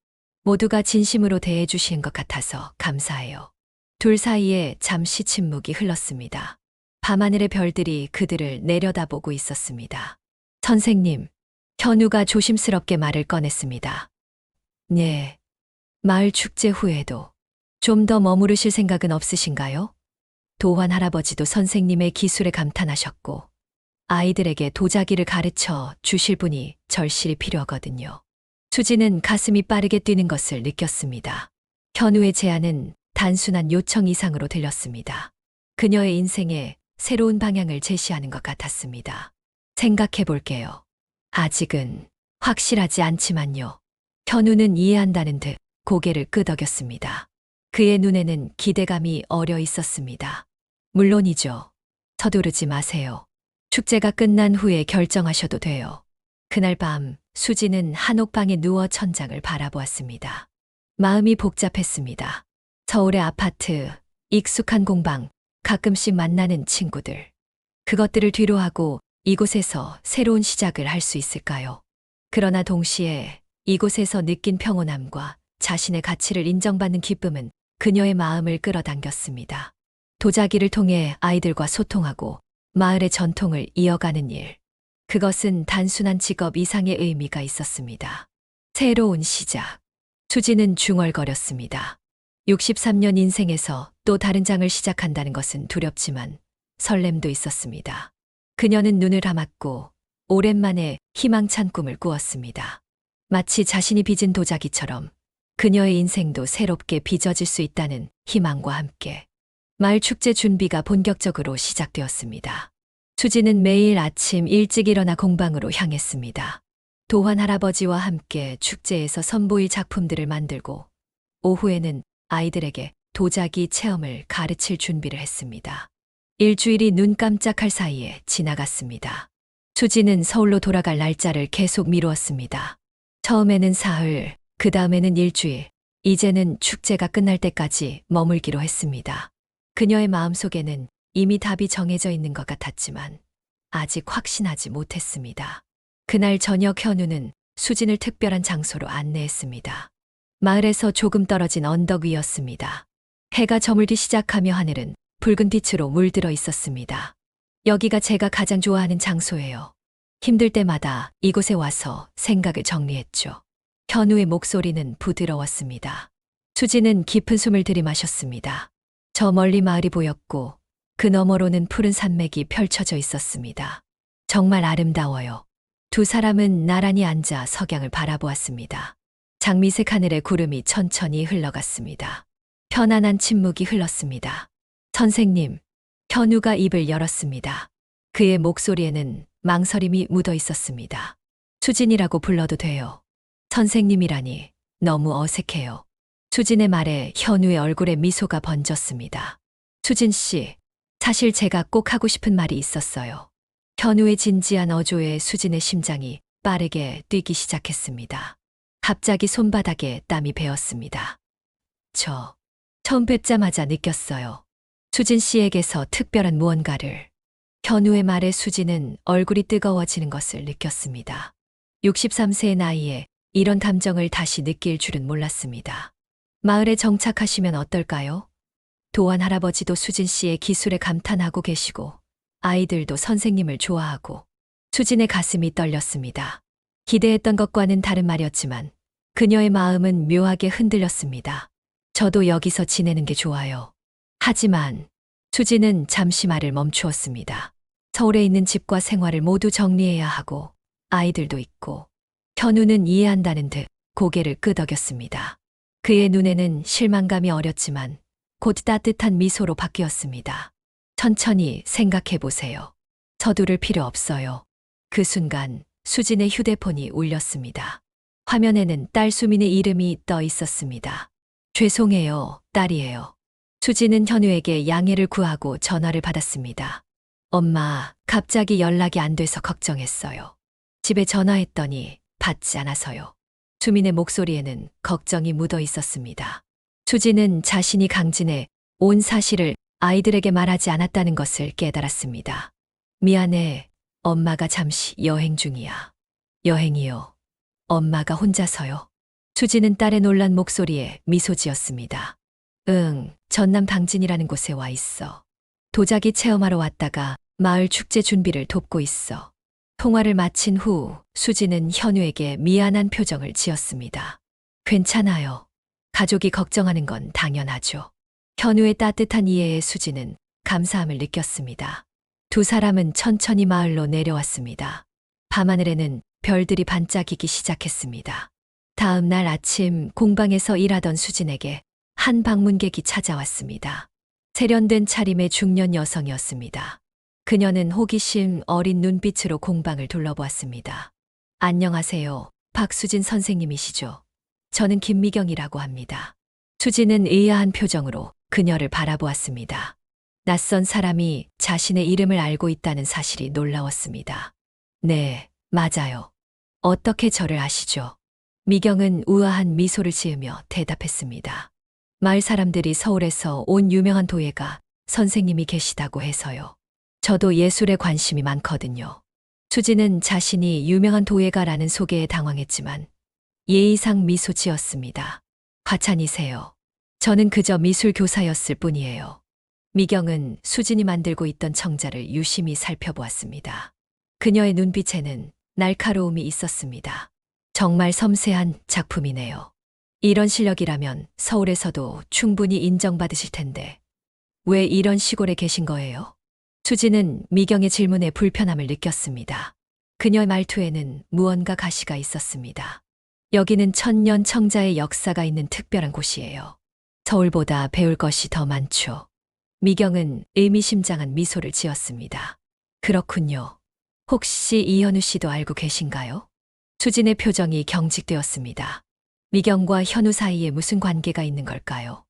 모두가 진심으로 대해주신 것 같아서 감사해요. 둘 사이에 잠시 침묵이 흘렀습니다. 밤하늘의 별들이 그들을 내려다보고 있었습니다. 선생님, 현우가 조심스럽게 말을 꺼냈습니다. 네, 마을 축제 후에도 좀 더 머무르실 생각은 없으신가요? 도환 할아버지도 선생님의 기술에 감탄하셨고 아이들에게 도자기를 가르쳐 주실 분이 절실히 필요하거든요. 수지는 가슴이 빠르게 뛰는 것을 느꼈습니다. 현우의 제안은 단순한 요청 이상으로 들렸습니다. 그녀의 인생에 새로운 방향을 제시하는 것 같았습니다. 생각해 볼게요. 아직은 확실하지 않지만요. 현우는 이해한다는 듯 고개를 끄덕였습니다. 그의 눈에는 기대감이 어려 있었습니다. 물론이죠. 서두르지 마세요. 축제가 끝난 후에 결정하셔도 돼요. 그날 밤 수지는 한옥방에 누워 천장을 바라보았습니다. 마음이 복잡했습니다. 서울의 아파트, 익숙한 공방, 가끔씩 만나는 친구들. 그것들을 뒤로하고 이곳에서 새로운 시작을 할 수 있을까요? 그러나 동시에 이곳에서 느낀 평온함과 자신의 가치를 인정받는 기쁨은 그녀의 마음을 끌어당겼습니다. 도자기를 통해 아이들과 소통하고 마을의 전통을 이어가는 일. 그것은 단순한 직업 이상의 의미가 있었습니다. 새로운 시작. 수지는 중얼거렸습니다. 63년 인생에서 또 다른 장을 시작한다는 것은 두렵지만 설렘도 있었습니다. 그녀는 눈을 감았고 오랜만에 희망찬 꿈을 꾸었습니다. 마치 자신이 빚은 도자기처럼 그녀의 인생도 새롭게 빚어질 수 있다는 희망과 함께 마을 축제 준비가 본격적으로 시작되었습니다. 수지는 매일 아침 일찍 일어나 공방으로 향했습니다. 도환 할아버지와 함께 축제에서 선보일 작품들을 만들고 오후에는 아이들에게 도자기 체험을 가르칠 준비를 했습니다. 일주일이 눈 깜짝할 사이에 지나갔습니다. 수지는 서울로 돌아갈 날짜를 계속 미루었습니다. 처음에는 사흘, 그 다음에는 일주일, 이제는 축제가 끝날 때까지 머물기로 했습니다. 그녀의 마음속에는 이미 답이 정해져 있는 것 같았지만 아직 확신하지 못했습니다. 그날 저녁 현우는 수진을 특별한 장소로 안내했습니다. 마을에서 조금 떨어진 언덕 위였습니다. 해가 저물기 시작하며 하늘은 붉은 빛으로 물들어 있었습니다. 여기가 제가 가장 좋아하는 장소예요. 힘들 때마다 이곳에 와서 생각을 정리했죠. 현우의 목소리는 부드러웠습니다. 수지는 깊은 숨을 들이마셨습니다. 저 멀리 마을이 보였고 그 너머로는 푸른 산맥이 펼쳐져 있었습니다. 정말 아름다워요. 두 사람은 나란히 앉아 석양을 바라보았습니다. 장미색 하늘에 구름이 천천히 흘러갔습니다. 편안한 침묵이 흘렀습니다. 선생님, 현우가 입을 열었습니다. 그의 목소리에는 망설임이 묻어 있었습니다. 수진이라고 불러도 돼요. 선생님이라니 너무 어색해요. 수진의 말에 현우의 얼굴에 미소가 번졌습니다. 수진 씨, 사실 제가 꼭 하고 싶은 말이 있었어요. 현우의 진지한 어조에 수진의 심장이 빠르게 뛰기 시작했습니다. 갑자기 손바닥에 땀이 배었습니다. 저 처음 뵙자마자 느꼈어요. 수진 씨에게서 특별한 무언가를. 현우의 말에 수진은 얼굴이 뜨거워지는 것을 느꼈습니다. 63세의 나이에 이런 감정을 다시 느낄 줄은 몰랐습니다. 마을에 정착하시면 어떨까요? 도환 할아버지도 수진 씨의 기술에 감탄하고 계시고 아이들도 선생님을 좋아하고 수진의 가슴이 떨렸습니다. 기대했던 것과는 다른 말이었지만 그녀의 마음은 묘하게 흔들렸습니다. 저도 여기서 지내는 게 좋아요. 하지만 수진은 잠시 말을 멈추었습니다. 서울에 있는 집과 생활을 모두 정리해야 하고 아이들도 있고 현우는 이해한다는 듯 고개를 끄덕였습니다. 그의 눈에는 실망감이 어렸지만 곧 따뜻한 미소로 바뀌었습니다. 천천히 생각해 보세요. 서두를 필요 없어요. 그 순간 수진의 휴대폰이 울렸습니다. 화면에는 딸 수민의 이름이 떠 있었습니다. 죄송해요, 딸이에요. 수진은 현우에게 양해를 구하고 전화를 받았습니다. 엄마, 갑자기 연락이 안 돼서 걱정했어요. 집에 전화했더니 받지 않아서요. 주민의 목소리에는 걱정이 묻어 있었습니다. 수지는 자신이 강진에 온 사실을 아이들에게 말하지 않았다는 것을 깨달았습니다. 미안해. 엄마가 잠시 여행 중이야. 여행이요. 엄마가 혼자서요. 수지는 딸의 놀란 목소리에 미소 지었습니다. 응, 전남 당진이라는 곳에 와 있어. 도자기 체험하러 왔다가 마을 축제 준비를 돕고 있어. 통화를 마친 후 수지는 현우에게 미안한 표정을 지었습니다. 괜찮아요. 가족이 걱정하는 건 당연하죠. 현우의 따뜻한 이해에 수지는 감사함을 느꼈습니다. 두 사람은 천천히 마을로 내려왔습니다. 밤하늘에는 별들이 반짝이기 시작했습니다. 다음 날 아침 공방에서 일하던 수진에게 한 방문객이 찾아왔습니다. 세련된 차림의 중년 여성이었습니다. 그녀는 호기심 어린 눈빛으로 공방을 둘러보았습니다. 안녕하세요. 박수진 선생님이시죠? 저는 김미경이라고 합니다. 수진은 의아한 표정으로 그녀를 바라보았습니다. 낯선 사람이 자신의 이름을 알고 있다는 사실이 놀라웠습니다. 네, 맞아요. 어떻게 저를 아시죠? 미경은 우아한 미소를 지으며 대답했습니다. 마을 사람들이 서울에서 온 유명한 도예가 선생님이 계시다고 해서요. 저도 예술에 관심이 많거든요. 수지는 자신이 유명한 도예가라는 소개에 당황했지만 예의상 미소 지었습니다. 과찬이세요. 저는 그저 미술 교사였을 뿐이에요. 미경은 수진이 만들고 있던 청자를 유심히 살펴보았습니다. 그녀의 눈빛에는 날카로움이 있었습니다. 정말 섬세한 작품이네요. 이런 실력이라면 서울에서도 충분히 인정받으실 텐데 왜 이런 시골에 계신 거예요? 수지는 미경의 질문에 불편함을 느꼈습니다. 그녀의 말투에는 무언가 가시가 있었습니다. 여기는 천년 청자의 역사가 있는 특별한 곳이에요. 서울보다 배울 것이 더 많죠. 미경은 의미심장한 미소를 지었습니다. 그렇군요. 혹시 이현우 씨도 알고 계신가요? 수진의 표정이 경직되었습니다. 미경과 현우 사이에 무슨 관계가 있는 걸까요?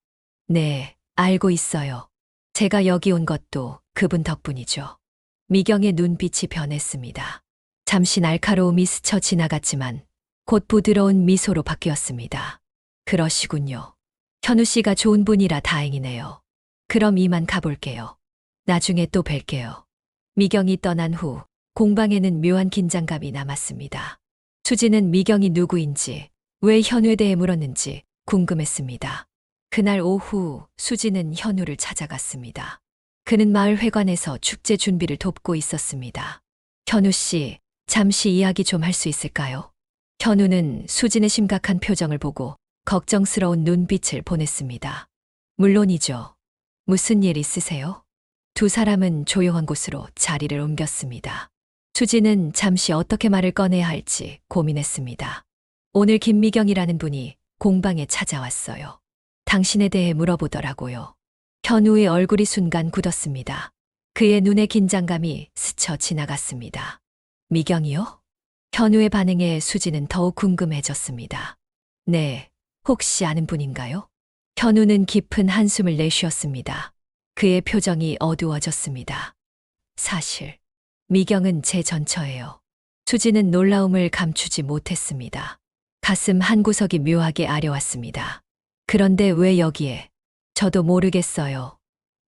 네, 알고 있어요. 제가 여기 온 것도 그분 덕분이죠. 미경의 눈빛이 변했습니다. 잠시 날카로움이 스쳐 지나갔지만 곧 부드러운 미소로 바뀌었습니다. 그러시군요. 현우 씨가 좋은 분이라 다행이네요. 그럼 이만 가볼게요. 나중에 또 뵐게요. 미경이 떠난 후 공방에는 묘한 긴장감이 남았습니다. 수지는 미경이 누구인지, 왜 현우에 대해 물었는지 궁금했습니다. 그날 오후 수지는 현우를 찾아갔습니다. 그는 마을 회관에서 축제 준비를 돕고 있었습니다. 현우 씨, 잠시 이야기 좀 할 수 있을까요? 현우는 수진의 심각한 표정을 보고 걱정스러운 눈빛을 보냈습니다. 물론이죠. 무슨 일 있으세요? 두 사람은 조용한 곳으로 자리를 옮겼습니다. 수지는 잠시 어떻게 말을 꺼내야 할지 고민했습니다. 오늘 김미경이라는 분이 공방에 찾아왔어요. 당신에 대해 물어보더라고요. 현우의 얼굴이 순간 굳었습니다. 그의 눈에 긴장감이 스쳐 지나갔습니다. 미경이요? 현우의 반응에 수지는 더욱 궁금해졌습니다. 네, 혹시 아는 분인가요? 현우는 깊은 한숨을 내쉬었습니다. 그의 표정이 어두워졌습니다. 사실, 미경은 제 전처예요. 수지는 놀라움을 감추지 못했습니다. 가슴 한구석이 묘하게 아려왔습니다. 그런데 왜 여기에? 저도 모르겠어요.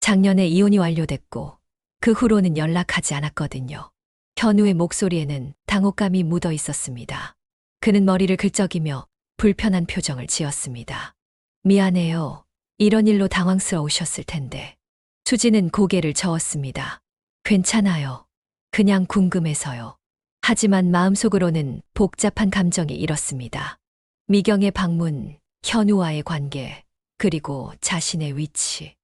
작년에 이혼이 완료됐고 그 후로는 연락하지 않았거든요. 현우의 목소리에는 당혹감이 묻어 있었습니다. 그는 머리를 긁적이며 불편한 표정을 지었습니다. 미안해요. 이런 일로 당황스러우셨을 텐데. 수지는 고개를 저었습니다. 괜찮아요. 그냥 궁금해서요. 하지만 마음속으로는 복잡한 감정이 일었습니다. 미경의 방문, 현우와의 관계, 그리고 자신의 위치.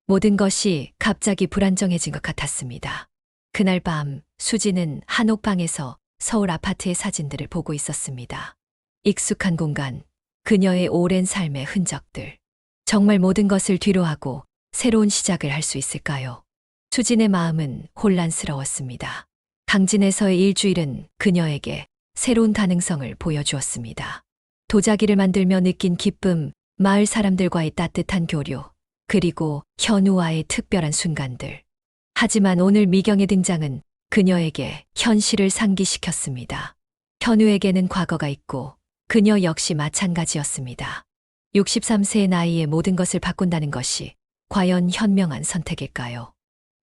모든 것이 갑자기 불안정해진 것 같았습니다. 그날 밤 수지는 한옥방에서 서울 아파트의 사진들을 보고 있었습니다. 익숙한 공간, 그녀의 오랜 삶의 흔적들. 정말 모든 것을 뒤로하고 새로운 시작을 할 수 있을까요? 수진의 마음은 혼란스러웠습니다. 강진에서의 일주일은 그녀에게 새로운 가능성을 보여주었습니다. 도자기를 만들며 느낀 기쁨, 마을 사람들과의 따뜻한 교류, 그리고 현우와의 특별한 순간들. 하지만 오늘 미경의 등장은 그녀에게 현실을 상기시켰습니다. 현우에게는 과거가 있고 그녀 역시 마찬가지였습니다. 63세의 나이에 모든 것을 바꾼다는 것이 과연 현명한 선택일까요?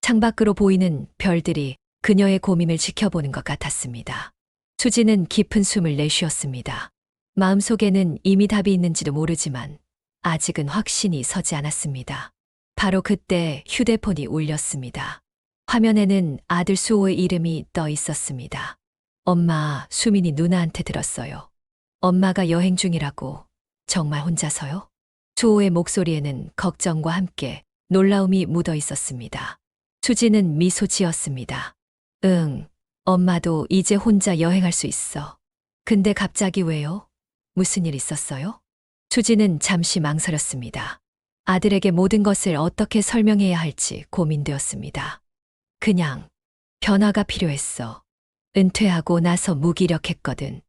창밖으로 보이는 별들이 그녀의 고민을 지켜보는 것 같았습니다. 수지는 깊은 숨을 내쉬었습니다. 마음속에는 이미 답이 있는지도 모르지만 아직은 확신이 서지 않았습니다. 바로 그때 휴대폰이 울렸습니다. 화면에는 아들 수호의 이름이 떠 있었습니다. 엄마, 수민이 누나한테 들었어요. 엄마가 여행 중이라고. 정말 혼자서요? 수호의 목소리에는 걱정과 함께 놀라움이 묻어 있었습니다. 수지는 미소 지었습니다. 응, 엄마도 이제 혼자 여행할 수 있어. 근데 갑자기 왜요? 무슨 일 있었어요? 수지는 잠시 망설였습니다. 아들에게 모든 것을 어떻게 설명해야 할지 고민되었습니다. 그냥 변화가 필요했어. 은퇴하고 나서 무기력했거든.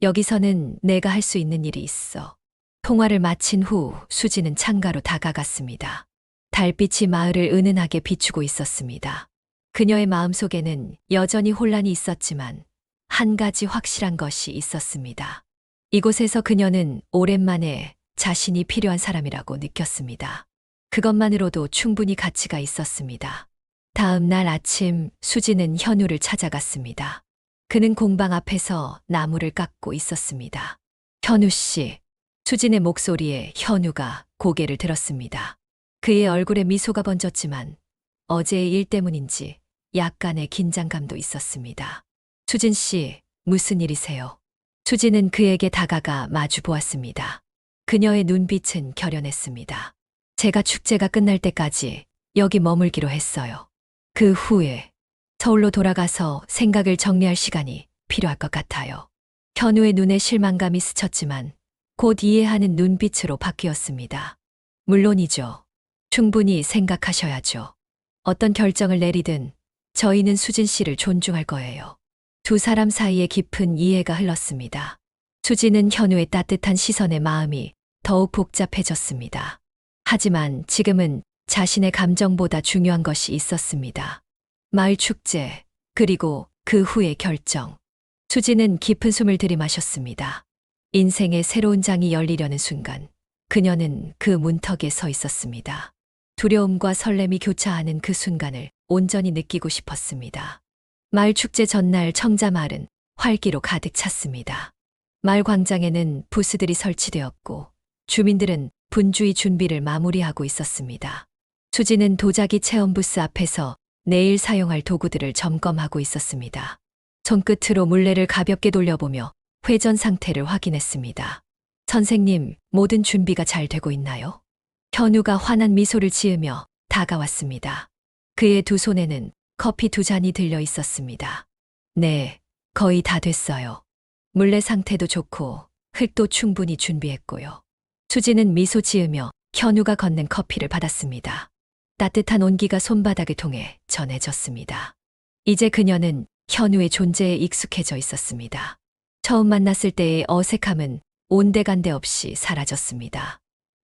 여기서는 내가 할 수 있는 일이 있어. 통화를 마친 후 수지는 창가로 다가갔습니다. 달빛이 마을을 은은하게 비추고 있었습니다. 그녀의 마음속에는 여전히 혼란이 있었지만 한 가지 확실한 것이 있었습니다. 이곳에서 그녀는 오랜만에 자신이 필요한 사람이라고 느꼈습니다. 그것만으로도 충분히 가치가 있었습니다. 다음 날 아침 수지는 현우를 찾아갔습니다. 그는 공방 앞에서 나무를 깎고 있었습니다. 현우 씨. 수진의 목소리에 현우가 고개를 들었습니다. 그의 얼굴에 미소가 번졌지만 어제의 일 때문인지 약간의 긴장감도 있었습니다. 수진 씨, 무슨 일이세요? 수진은 그에게 다가가 마주 보았습니다. 그녀의 눈빛은 결연했습니다. 제가 축제가 끝날 때까지 여기 머물기로 했어요. 그 후에 서울로 돌아가서 생각을 정리할 시간이 필요할 것 같아요. 현우의 눈에 실망감이 스쳤지만 곧 이해하는 눈빛으로 바뀌었습니다. 물론이죠. 충분히 생각하셔야죠. 어떤 결정을 내리든 저희는 수진 씨를 존중할 거예요. 두 사람 사이에 깊은 이해가 흘렀습니다. 수지는 현우의 따뜻한 시선에 마음이 더욱 복잡해졌습니다. 하지만 지금은 자신의 감정보다 중요한 것이 있었습니다. 마을 축제, 그리고 그 후의 결정. 수지는 깊은 숨을 들이마셨습니다. 인생의 새로운 장이 열리려는 순간, 그녀는 그 문턱에 서 있었습니다. 두려움과 설렘이 교차하는 그 순간을 온전히 느끼고 싶었습니다. 마을 축제 전날 청자마을은 활기로 가득 찼습니다. 마을 광장에는 부스들이 설치되었고 주민들은 분주히 준비를 마무리하고 있었습니다. 수지는 도자기 체험 부스 앞에서 내일 사용할 도구들을 점검하고 있었습니다. 손끝으로 물레를 가볍게 돌려보며 회전 상태를 확인했습니다. 선생님, 모든 준비가 잘 되고 있나요? 현우가 환한 미소를 지으며 다가왔습니다. 그의 두 손에는 커피 두 잔이 들려 있었습니다. 네, 거의 다 됐어요. 물레 상태도 좋고 흙도 충분히 준비했고요. 수지는 미소 지으며 현우가 건넨 커피를 받았습니다. 따뜻한 온기가 손바닥을 통해 전해졌습니다. 이제 그녀는 현우의 존재에 익숙해져 있었습니다. 처음 만났을 때의 어색함은 온데간데 없이 사라졌습니다.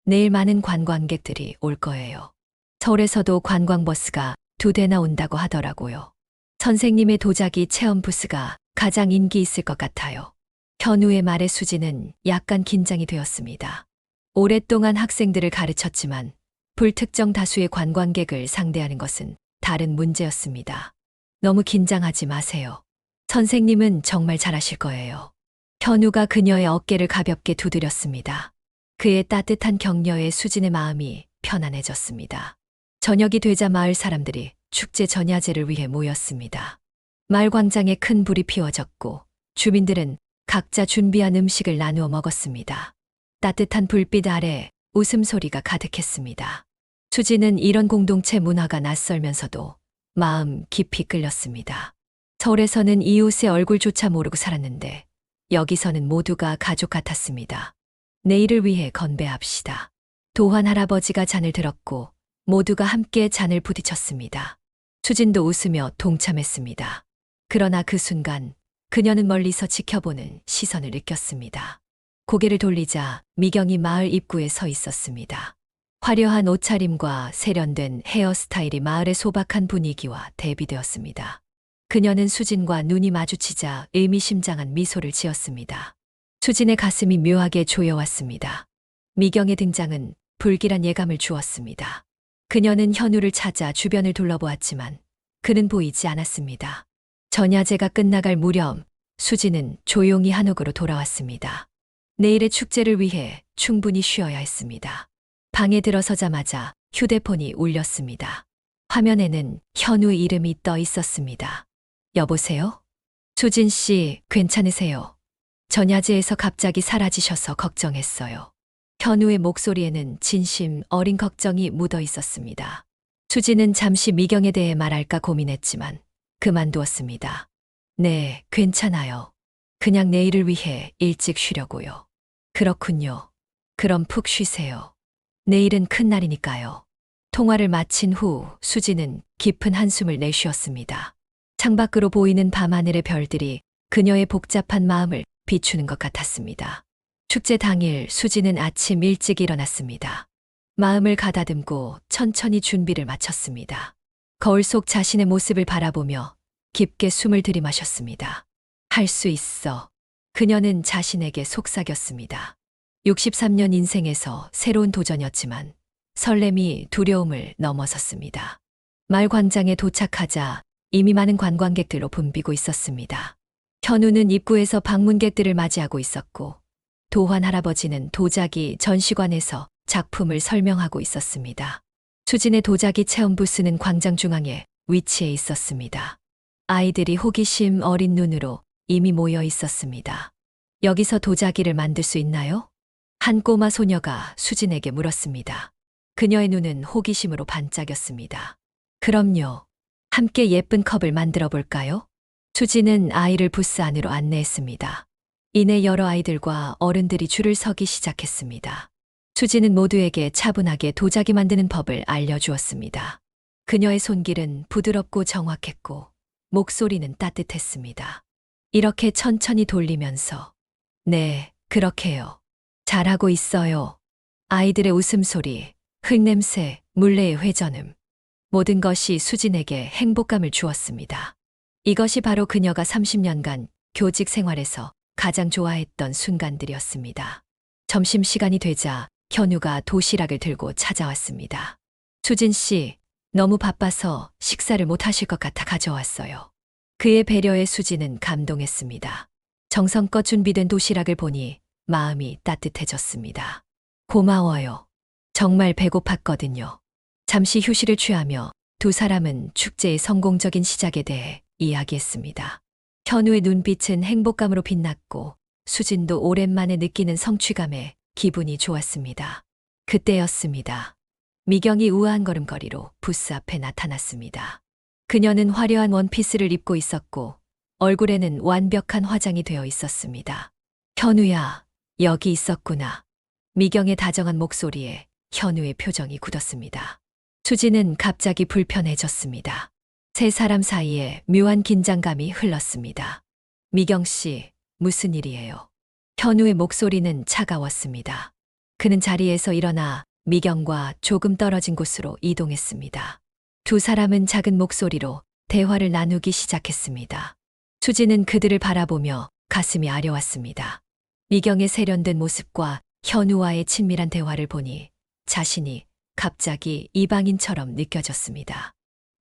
내일 많은 관광객들이 올 거예요. 서울에서도 관광버스가 2대나 온다고 하더라고요. 선생님의 도자기 체험 부스가 가장 인기 있을 것 같아요. 현우의 말에 수지는 약간 긴장이 되었습니다. 오랫동안 학생들을 가르쳤지만 불특정 다수의 관광객을 상대하는 것은 다른 문제였습니다. 너무 긴장하지 마세요. 선생님은 정말 잘하실 거예요. 현우가 그녀의 어깨를 가볍게 두드렸습니다. 그의 따뜻한 격려에 수진의 마음이 편안해졌습니다. 저녁이 되자 마을 사람들이 축제 전야제를 위해 모였습니다. 마을 광장에 큰 불이 피워졌고 주민들은 각자 준비한 음식을 나누어 먹었습니다. 따뜻한 불빛 아래 웃음소리가 가득했습니다. 수지는 이런 공동체 문화가 낯설면서도 마음 깊이 끌렸습니다. 서울에서는 이웃의 얼굴조차 모르고 살았는데 여기서는 모두가 가족 같았습니다. 내일을 위해 건배합시다. 도환 할아버지가 잔을 들었고 모두가 함께 잔을 부딪혔습니다. 수진도 웃으며 동참했습니다. 그러나 그 순간 그녀는 멀리서 지켜보는 시선을 느꼈습니다. 고개를 돌리자 미경이 마을 입구에 서 있었습니다. 화려한 옷차림과 세련된 헤어스타일이 마을의 소박한 분위기와 대비되었습니다. 그녀는 수진과 눈이 마주치자 의미심장한 미소를 지었습니다. 수진의 가슴이 묘하게 조여왔습니다. 미경의 등장은 불길한 예감을 주었습니다. 그녀는 현우를 찾아 주변을 둘러보았지만 그는 보이지 않았습니다. 전야제가 끝나갈 무렵 수진은 조용히 한옥으로 돌아왔습니다. 내일의 축제를 위해 충분히 쉬어야 했습니다. 방에 들어서자마자 휴대폰이 울렸습니다. 화면에는 현우의 이름이 떠 있었습니다. 여보세요? 수진 씨, 괜찮으세요? 전야제에서 갑자기 사라지셔서 걱정했어요. 현우의 목소리에는 진심 어린 걱정이 묻어 있었습니다. 수진은 잠시 미경에 대해 말할까 고민했지만 그만두었습니다. 네, 괜찮아요. 그냥 내일을 위해 일찍 쉬려고요. 그렇군요. 그럼 푹 쉬세요. 내일은 큰 날이니까요. 통화를 마친 후 수진은 깊은 한숨을 내쉬었습니다. 창밖으로 보이는 밤하늘의 별들이 그녀의 복잡한 마음을 비추는 것 같았습니다. 축제 당일 수진은 아침 일찍 일어났습니다. 마음을 가다듬고 천천히 준비를 마쳤습니다. 거울 속 자신의 모습을 바라보며 깊게 숨을 들이마셨습니다. 할 수 있어. 그녀는 자신에게 속삭였습니다. 63년 인생에서 새로운 도전이었지만 설렘이 두려움을 넘어섰습니다. 마을 광장에 도착하자 이미 많은 관광객들로 붐비고 있었습니다. 현우는 입구에서 방문객들을 맞이하고 있었고 도환 할아버지는 도자기 전시관에서 작품을 설명하고 있었습니다. 수진의 도자기 체험 부스는 광장 중앙에 위치해 있었습니다. 아이들이 호기심 어린 눈으로 이미 모여 있었습니다. 여기서 도자기를 만들 수 있나요? 한 꼬마 소녀가 수진에게 물었습니다. 그녀의 눈은 호기심으로 반짝였습니다. 그럼요. 함께 예쁜 컵을 만들어 볼까요? 수진은 아이를 부스 안으로 안내했습니다. 이내 여러 아이들과 어른들이 줄을 서기 시작했습니다. 수진은 모두에게 차분하게 도자기 만드는 법을 알려주었습니다. 그녀의 손길은 부드럽고 정확했고 목소리는 따뜻했습니다. 이렇게 천천히 돌리면서 네, 그렇게요. 잘하고 있어요. 아이들의 웃음소리, 흙냄새, 물레의 회전음. 모든 것이 수진에게 행복감을 주었습니다. 이것이 바로 그녀가 30년간 교직 생활에서 가장 좋아했던 순간들이었습니다. 점심시간이 되자 현우가 도시락을 들고 찾아왔습니다. 수진 씨, 너무 바빠서 식사를 못 하실 것 같아 가져왔어요. 그의 배려에 수진은 감동했습니다. 정성껏 준비된 도시락을 보니 마음이 따뜻해졌습니다. 고마워요. 정말 배고팠거든요. 잠시 휴식을 취하며 두 사람은 축제의 성공적인 시작에 대해 이야기했습니다. 현우의 눈빛은 행복감으로 빛났고 수진도 오랜만에 느끼는 성취감에 기분이 좋았습니다. 그때였습니다. 미경이 우아한 걸음걸이로 부스 앞에 나타났습니다. 그녀는 화려한 원피스를 입고 있었고 얼굴에는 완벽한 화장이 되어 있었습니다. 현우야, 여기 있었구나. 미경의 다정한 목소리에 현우의 표정이 굳었습니다. 수진은 갑자기 불편해졌습니다. 세 사람 사이에 묘한 긴장감이 흘렀습니다. 미경 씨, 무슨 일이에요? 현우의 목소리는 차가웠습니다. 그는 자리에서 일어나 미경과 조금 떨어진 곳으로 이동했습니다. 두 사람은 작은 목소리로 대화를 나누기 시작했습니다. 수진은 그들을 바라보며 가슴이 아려왔습니다. 미경의 세련된 모습과 현우와의 친밀한 대화를 보니 자신이 갑자기 이방인처럼 느껴졌습니다.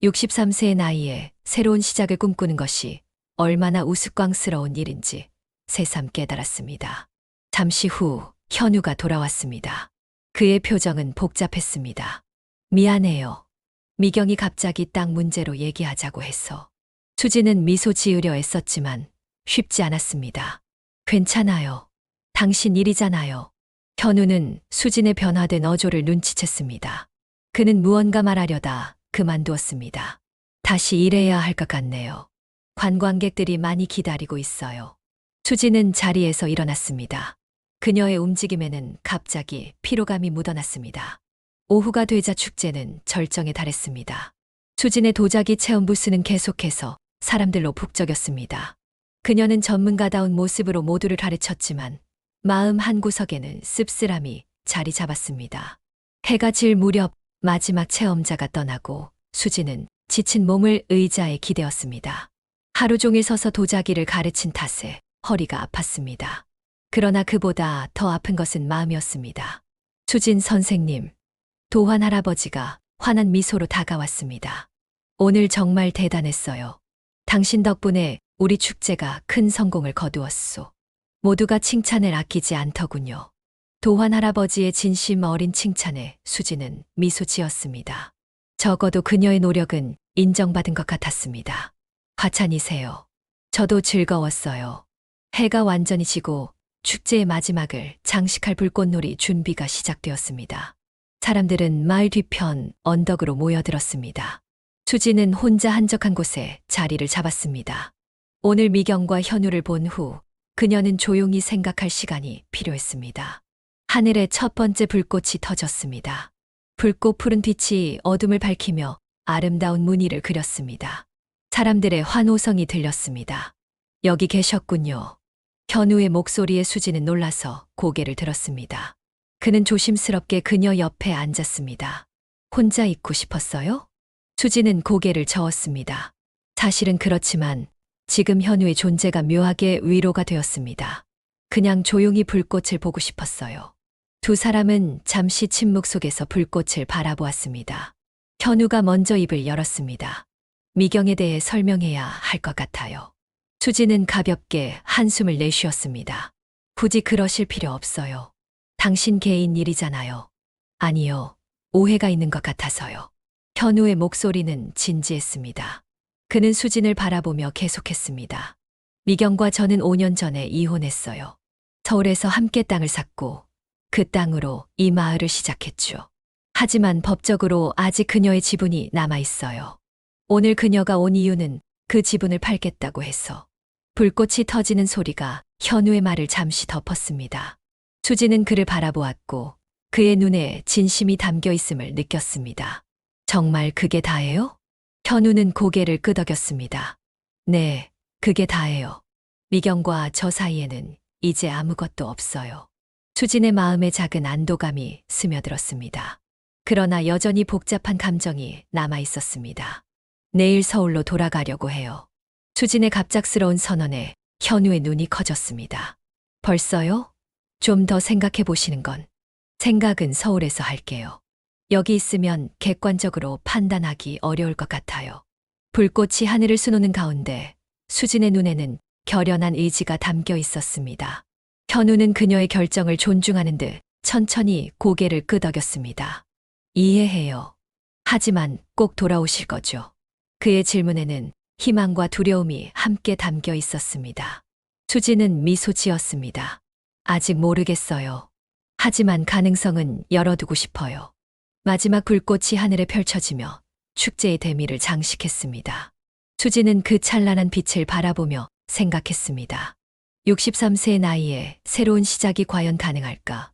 63세의 나이에 새로운 시작을 꿈꾸는 것이 얼마나 우스꽝스러운 일인지 새삼 깨달았습니다. 잠시 후 현우가 돌아왔습니다. 그의 표정은 복잡했습니다. 미안해요. 미경이 갑자기 딱 문제로 얘기하자고 해서. 수진은 미소 지으려 애썼지만 쉽지 않았습니다. 괜찮아요. 당신 일이잖아요. 현우는 수진의 변화된 어조를 눈치챘습니다. 그는 무언가 말하려다 그만두었습니다. 다시 일해야 할 것 같네요. 관광객들이 많이 기다리고 있어요. 수진은 자리에서 일어났습니다. 그녀의 움직임에는 갑자기 피로감이 묻어났습니다. 오후가 되자 축제는 절정에 달했습니다. 수진의 도자기 체험 부스는 계속해서 사람들로 북적였습니다. 그녀는 전문가다운 모습으로 모두를 가르쳤지만 마음 한구석에는 씁쓸함이 자리 잡았습니다. 해가 질 무렵 마지막 체험자가 떠나고 수진은 지친 몸을 의자에 기대었습니다. 하루 종일 서서 도자기를 가르친 탓에 허리가 아팠습니다. 그러나 그보다 더 아픈 것은 마음이었습니다. 수진 선생님, 도환 할아버지가 환한 미소로 다가왔습니다. 오늘 정말 대단했어요. 당신 덕분에 우리 축제가 큰 성공을 거두었소. 모두가 칭찬을 아끼지 않더군요. 도환 할아버지의 진심 어린 칭찬에 수지는 미소 지었습니다. 적어도 그녀의 노력은 인정받은 것 같았습니다. 과찬이세요. 저도 즐거웠어요. 해가 완전히 지고 축제의 마지막을 장식할 불꽃놀이 준비가 시작되었습니다. 사람들은 마을 뒤편 언덕으로 모여들었습니다. 수지는 혼자 한적한 곳에 자리를 잡았습니다. 오늘 미경과 현우를 본 후 그녀는 조용히 생각할 시간이 필요했습니다. 하늘에 첫 번째 불꽃이 터졌습니다. 붉고 푸른 빛이 어둠을 밝히며 아름다운 무늬를 그렸습니다. 사람들의 환호성이 들렸습니다. 여기 계셨군요. 현우의 목소리에 수지는 놀라서 고개를 들었습니다. 그는 조심스럽게 그녀 옆에 앉았습니다. 혼자 있고 싶었어요? 수지는 고개를 저었습니다. 사실은 그렇지만 지금 현우의 존재가 묘하게 위로가 되었습니다. 그냥 조용히 불꽃을 보고 싶었어요. 두 사람은 잠시 침묵 속에서 불꽃을 바라보았습니다. 현우가 먼저 입을 열었습니다. 미경에 대해 설명해야 할 것 같아요. 수지는 가볍게 한숨을 내쉬었습니다. 굳이 그러실 필요 없어요. 당신 개인 일이잖아요. 아니요, 오해가 있는 것 같아서요. 현우의 목소리는 진지했습니다. 그는 수진을 바라보며 계속했습니다. 미경과 저는 5년 전에 이혼했어요. 서울에서 함께 땅을 샀고 그 땅으로 이 마을을 시작했죠. 하지만 법적으로 아직 그녀의 지분이 남아있어요. 오늘 그녀가 온 이유는 그 지분을 팔겠다고 해서. 불꽃이 터지는 소리가 현우의 말을 잠시 덮었습니다. 수지는 그를 바라보았고 그의 눈에 진심이 담겨 있음을 느꼈습니다. 정말 그게 다예요? 현우는 고개를 끄덕였습니다. 네, 그게 다예요. 미경과 저 사이에는 이제 아무것도 없어요. 수진의 마음에 작은 안도감이 스며들었습니다. 그러나 여전히 복잡한 감정이 남아 있었습니다. 내일 서울로 돌아가려고 해요. 수진의 갑작스러운 선언에 현우의 눈이 커졌습니다. 벌써요? 좀 더 생각해 보시는 건. 생각은 서울에서 할게요. 여기 있으면 객관적으로 판단하기 어려울 것 같아요. 불꽃이 하늘을 수놓는 가운데 수진의 눈에는 결연한 의지가 담겨 있었습니다. 현우는 그녀의 결정을 존중하는 듯 천천히 고개를 끄덕였습니다. 이해해요. 하지만 꼭 돌아오실 거죠. 그의 질문에는 희망과 두려움이 함께 담겨 있었습니다. 수지는 미소 지었습니다. 아직 모르겠어요. 하지만 가능성은 열어두고 싶어요. 마지막 불꽃이 하늘에 펼쳐지며 축제의 대미를 장식했습니다. 수지는 그 찬란한 빛을 바라보며 생각했습니다. 63세의 나이에 새로운 시작이 과연 가능할까?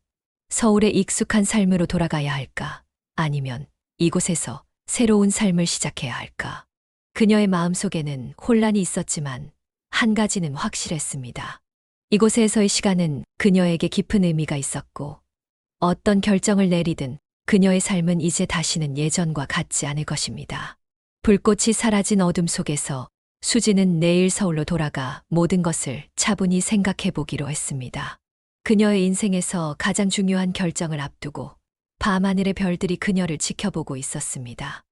서울의 익숙한 삶으로 돌아가야 할까? 아니면 이곳에서 새로운 삶을 시작해야 할까? 그녀의 마음속에는 혼란이 있었지만 한 가지는 확실했습니다. 이곳에서의 시간은 그녀에게 깊은 의미가 있었고 어떤 결정을 내리든 그녀의 삶은 이제 다시는 예전과 같지 않을 것입니다. 불꽃이 사라진 어둠 속에서 수지는 내일 서울로 돌아가 모든 것을 차분히 생각해 보기로 했습니다. 그녀의 인생에서 가장 중요한 결정을 앞두고 밤하늘의 별들이 그녀를 지켜보고 있었습니다.